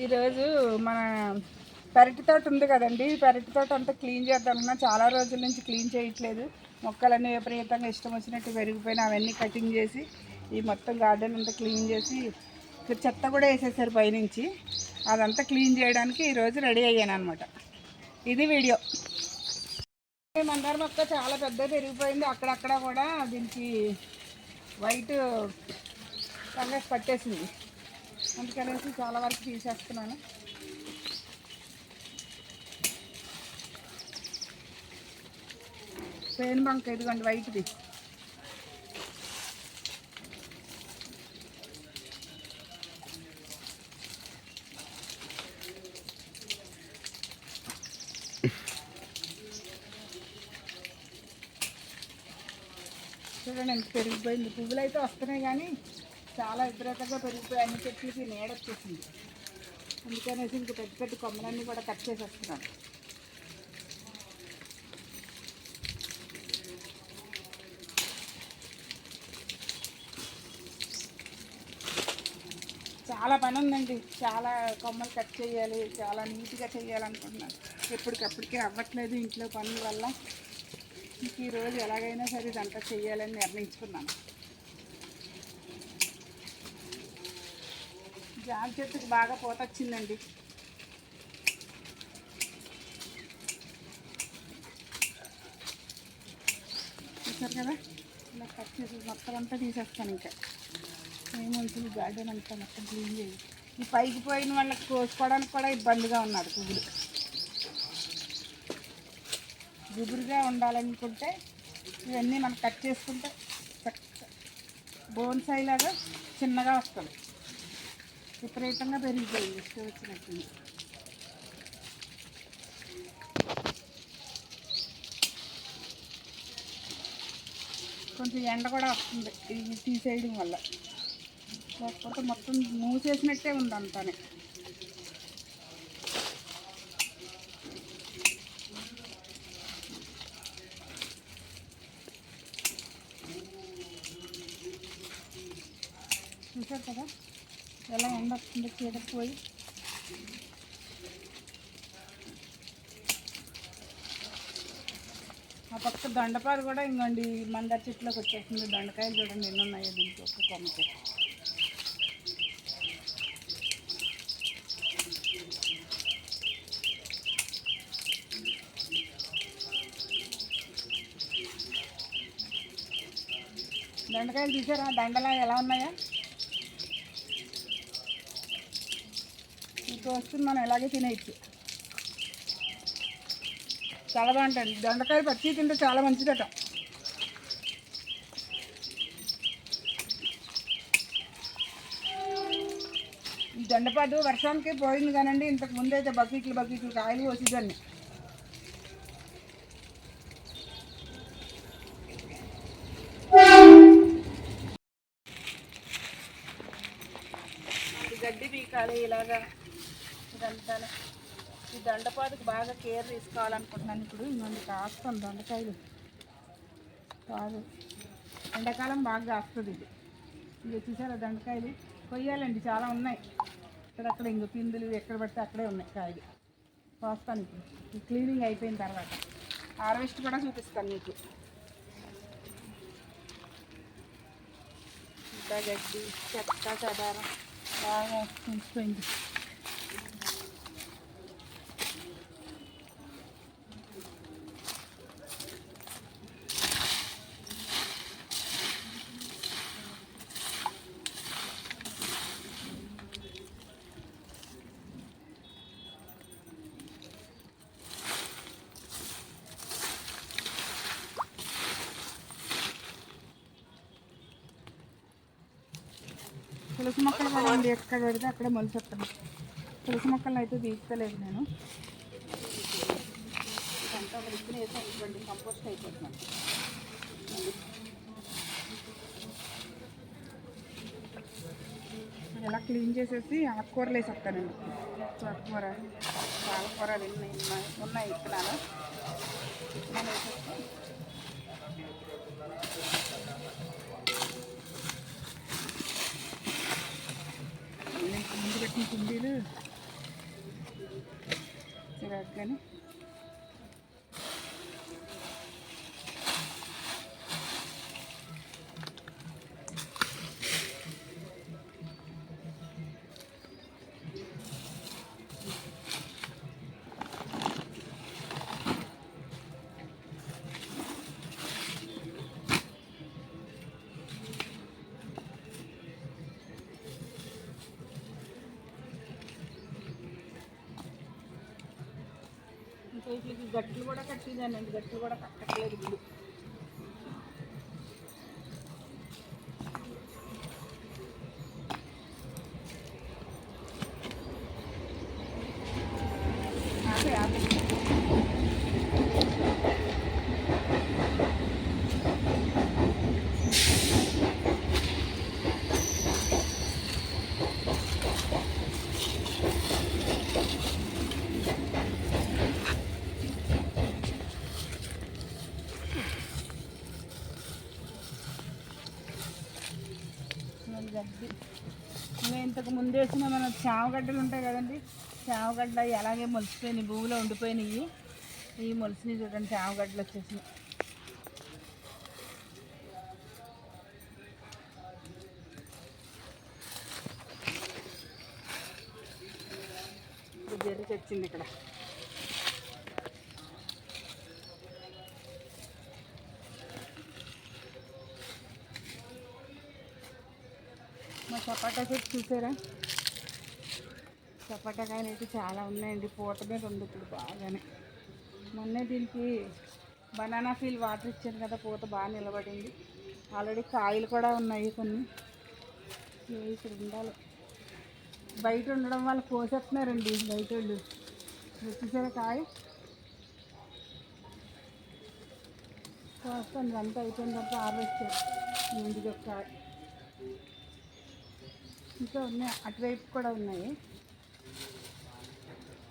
ఈరోజు మన పెరటి తోట ఉంది కదండి, పెరటి తోట అంతా క్లీన్ చేద్దామన్నా చాలా రోజుల నుంచి క్లీన్ చేయట్లేదు. మొక్కలన్నీ విపరీతంగా ఇష్టం వచ్చినట్టు పెరిగిపోయినా అవన్నీ కటింగ్ చేసి ఈ మొత్తం గార్డెన్ అంతా క్లీన్ చేసి చెత్త కూడా వేసేసారు పైనుంచి. అదంతా క్లీన్ చేయడానికి ఈరోజు రెడీ అయ్యాను అనమాట. ఇది వీడియో. మందార మొక్క చాలా పెద్ద పెరిగిపోయింది. అక్కడక్కడ కూడా దీనికి వైట్ ఫంగస్ పట్టేసింది. అందుకనేసి చాలా వరకు తీసేస్తున్నాను. పెయిన్ బంక్ ఇదిగోండి వైట్ది. చూడండి ఎంత పెరిగిపోయింది. పువ్వులు అయితే వస్తున్నాయి కానీ చాలా విపరీతంగా పెరిగిపోయి అన్ని చెట్లకి నీడ వచ్చేసింది. అందుకనేసి ఇంక పెద్ద పెద్ద కొమ్మలన్నీ కూడా కట్ చేసేస్తున్నాను. చాలా పని ఉందండి. చాలా కొమ్మలు కట్ చేయాలి, చాలా నీట్గా చేయాలనుకుంటున్నాను. ఎప్పటికప్పటికే అవ్వట్లేదు ఇంట్లో పనుల వల్ల. ఇంక ఈరోజు ఎలాగైనా సరే ఇదంతా చేయాలని నిర్ణయించుకున్నాను. జామ చెట్టుకు బాగా పూత వచ్చిందండి. చూసారు కదా, ఇలా కట్ చేసి మొత్తం అంతా తీసేస్తాను. ఇంకా ఏమవుతుంది, గార్డెన్ అంతా మొత్తం క్లీన్ చేయాలి. ఈ పైకి పోయిన వాళ్ళకి కోసుకోవడానికి కూడా ఇబ్బందిగా ఉన్నది. పువ్వులు గుబురుగా ఉండాలనుకుంటే ఇవన్నీ మనం కట్ చేసుకుంటే బోన్సాయి లాగా చిన్నగా వస్తుంది. విపరీతంగా పెరిగిపోయింది ఇష్టం వచ్చినట్టు. కొంచెం ఎండ కూడా వస్తుంది ఇది తీసేయడం వల్ల, లేకపోతే మొత్తం మూసేసినట్టే ఉంది అంతానే. చూసారు కదా ఎలా ఎండ వస్తుంది చీడకపోయి. ఆ పక్క దొండపాలు కూడా ఇంకోండి మందార చెట్లోకి వచ్చేస్తుంది. దొండకాయలు చూడండి ఎన్ని ఉన్నాయో దీనికి ఒక్క కొమ్మకి. దొండకాయలు తీసారా దండలా ఎలా ఉన్నాయా? ఇప్పుడు వస్తుంది, మనం ఎలాగే తినేయచ్చు. చాలా బాగుంటుంది. దొండకాయ పచ్చి తింటే చాలా మంచిదట. ఈ దొండపాటు వర్షానికి పోయింది కానండి, ఇంతకు ముందు అయితే బకెట్లు కాయలు పోసేదాన్ని. గడ్డి పీకాలి ఇలాగా ఇదంతా. ఈ దొండపాదుకు బాగా కేర్ తీసుకోవాలనుకుంటున్నాను. ఇప్పుడు ఇంకొంచెం కాస్తుంది దొండకాయలు. కాదు ఎండాకాలం బాగా కాస్తుంది ఇది. ఇది చూసారా దొండకాయలు కొయ్యాలండి, చాలా ఉన్నాయి. ఇక్కడక్కడ ఇంకో పిందులు ఎక్కడ పడితే అక్కడే ఉన్నాయి కాయలు. కోస్తాను ఇప్పుడు ఈ క్లీనింగ్ అయిపోయిన తర్వాత. హార్వెస్ట్ కూడా చూపిస్తాను మీకు. ఇంత గడ్డి చెత్త చెదారం బాగా ఉంచిపోయింది. తులసి మొక్కలు కూడా అండి ఎక్కడ పెడితే అక్కడే మొలిచెత్తాను. తులసి మొక్కలను అయితే తీసుకోలేదు నేను. అంతా ఒక దిక్కున వేసి ఇవ్వండి, కంపోస్ట్ అయిపోతున్నాను. ఇలా క్లీన్ చేసేసి ఆకుకూరలు వేసి వస్తానండి. ఆకుకూర పాలకూర ఉన్నాయి ఇత్తనాలు వేసేసి ముందు పెట్టిన కుండీలు అందుకని వీటికి గట్లు కూడా కట్టిందానండి, గట్లు కూడా కట్టట్లేదు ఇప్పుడు. గడ్డి ఇంకా ఇంతకు ముందు వేసిన మన చామగడ్డలు ఉంటాయి కదండి, చామగడ్డ అలాగే మొలిచిపోయినాయి, భూమిలో ఉండిపోయినాయి. ఈ మొలిసినవి చూడండి, చామగడ్డలు వచ్చేసినాయి. జరిగి వచ్చింది ఇక్కడ. మా సపోటా చెట్టు చూసారా, సపోటా కాయలు అయితే చాలా ఉన్నాయండి. పూత మీద ఉంది ఇప్పుడు బాగానే. మొన్నే దీనికి బనానా ఫీల్ వాటర్ ఇచ్చాను కదా, పూత బాగా నిలబడింది. ఆల్రెడీ కాయలు కూడా ఉన్నాయి కొన్ని. ఇక్కడ ఉండాలి, బయట ఉండడం వల్ల కోసేస్తున్నారండి బయట వాళ్ళు. చూసారా కాయ కోస్తాను, అంతా అయిపోయిన తర్వాత హార్వెస్ట్ ముందుగా కాయ. ఇంకా ఉన్నాయి, అటువైపు కూడా ఉన్నాయి.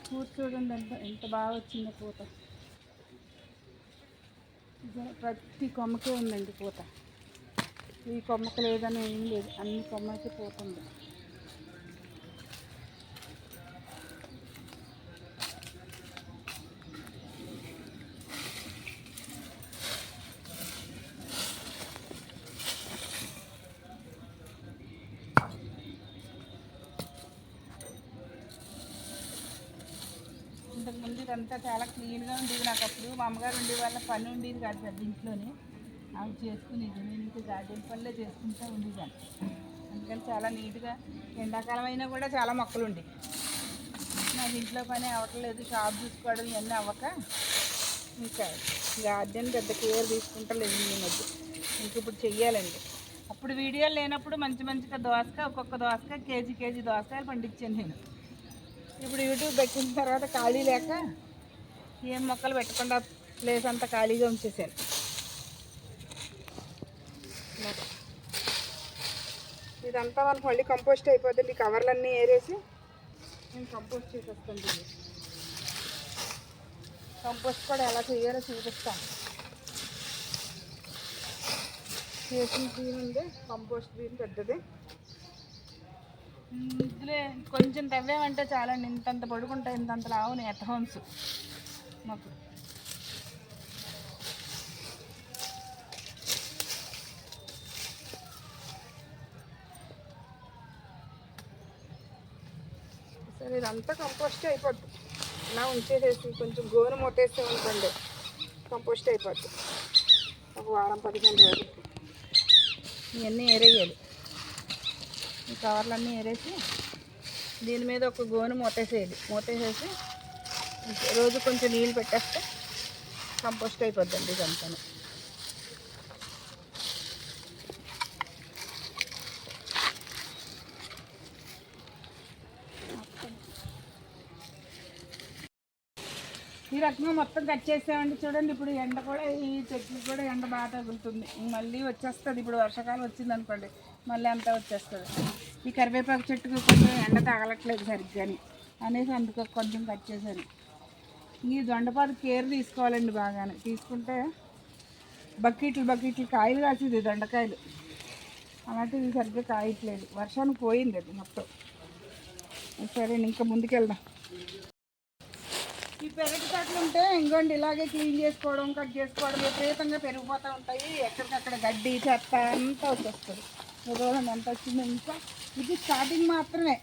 పూత చూడండి ఎంత బాగా వచ్చిందో పూత. ప్రతి కొమ్మకే ఉందండి పూత. ఈ కొమ్మకి లేదని ఏం లేదు, అన్ని కొమ్మకి పూత ఉంది. ఇంతకుముందు ఇదంతా చాలా క్లీన్గా ఉండేది. నాకు అప్పుడు మా అమ్మగారు ఉండే వాళ్ళ పని ఉండేది కాదు పెద్ద ఇంట్లోనే, అవి చేసుకునేది. నేను ఇంకా గార్డెన్ పనులే చేసుకుంటూ ఉండేదాన్ని. అందుకని చాలా నీట్గా, ఎండాకాలం అయినా కూడా చాలా మొక్కలు ఉండేవి. నాకు ఇంట్లో పని అవ్వట్లేదు, షాప్ చూసుకోవడం ఇవన్నీ అవ్వక ఇంకా గార్డెన్ పెద్ద కేర్ తీసుకుంటలేదు ఈ మధ్య. ఇంక ఇప్పుడు చెయ్యాలండి. అప్పుడు వీడియోలు లేనప్పుడు మంచి మంచిగా దోసకాయ, ఒక్కొక్క దోసకాయ కేజీ దోసకాయలు పండించాను నేను. ఇప్పుడు యూట్యూబ్ పెట్టిన తర్వాత ఖాళీ లేక ఏం మొక్కలు పెట్టకుండా ప్లేస్ అంతా ఖాళీగా ఉంచేసాను. ఇదంతా మనకు మళ్ళీ కంపోస్ట్ అయిపోతుంది. ఈ కవర్లన్నీ ఏరేసి నేను కంపోస్ట్ చేసేస్తాను. కంపోస్ట్ కూడా ఎలా చేయాలో చూపిస్తాను. చేసిన బీన్ ఉంది, కంపోస్ట్ బీన్ పెద్దది. ఇందులో కొంచెం తవ్వామంటే చాలండి, ఇంతంత పడుకుంటాయి, ఇంతంత లావుని ఎట్ హోమ్స్ మాకు. సరే ఇదంతా కంపోస్ట్ అయిపోద్ది. ఇలా ఉంచేసేసి కొంచెం గోను మూతేసామనుకోండి కంపోస్ట్ అయిపోద్ది. ఒక వారం 15 రోజులు ఇవన్నీ ఏరేయాలి. ఈ కవర్లన్నీ ఏరేసి దీని మీద ఒక గోను మూతేసేయాలి. మూతేసేసి రోజు కొంచెం నీళ్ళు పెట్టేస్తే కంపోస్ట్ అయిపోద్దండి ఇదంతా. ఈ రకంగా మొత్తం కట్ చేసామండి. చూడండి ఇప్పుడు ఎండ కూడా, ఈ చెట్లు కూడా ఎండ బాగా తగులుతుంది. మళ్ళీ వచ్చేస్తుంది. ఇప్పుడు వర్షాకాలం వచ్చింది అనుకోండి, మళ్ళీ అంతా వచ్చేస్తుంది. ఈ కరివేపాకు చెట్టుకు కొంచెం ఎండ తగలట్లేదు సరిగ్గాని అనేసి అందుకు కొంచెం కట్ చేశాను. ఈ దొండపాదు కేర్ తీసుకోవాలండి బాగానే. తీసుకుంటే బకెట్లు కాయలు కాసేది, దొండకాయలు. అలాంటివి సరిగ్గా కాయట్లేదు, వర్షానికి పోయింది అది మొత్తం. సరే ఇంకా ముందుకెళ్దాం. ఈ పెరటి తోటలు ఉంటే ఇంకోండి ఇలాగే క్లీన్ చేసుకోవడం కట్ చేసుకోవడం విపరీతంగా పెరిగిపోతూ ఉంటాయి. ఎక్కడికక్కడ గడ్డి చెత్త అంతా వచ్చేస్తుంది. చూడండి ఎంత వచ్చింది. ఇంకా ఇది స్టార్టింగ్ మాత్రమే,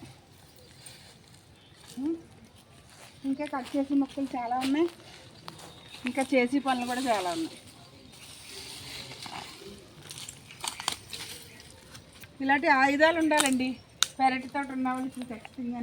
ఇంకా కట్ చేసే మొక్కలు చాలా ఉన్నాయి, ఇంకా చేసే పనులు కూడా చాలా ఉన్నాయి. ఇలాంటి ఆయుధాలు ఉండాలండి పెరటి తోట ఉన్న వాళ్ళకి. ఖచ్చితంగా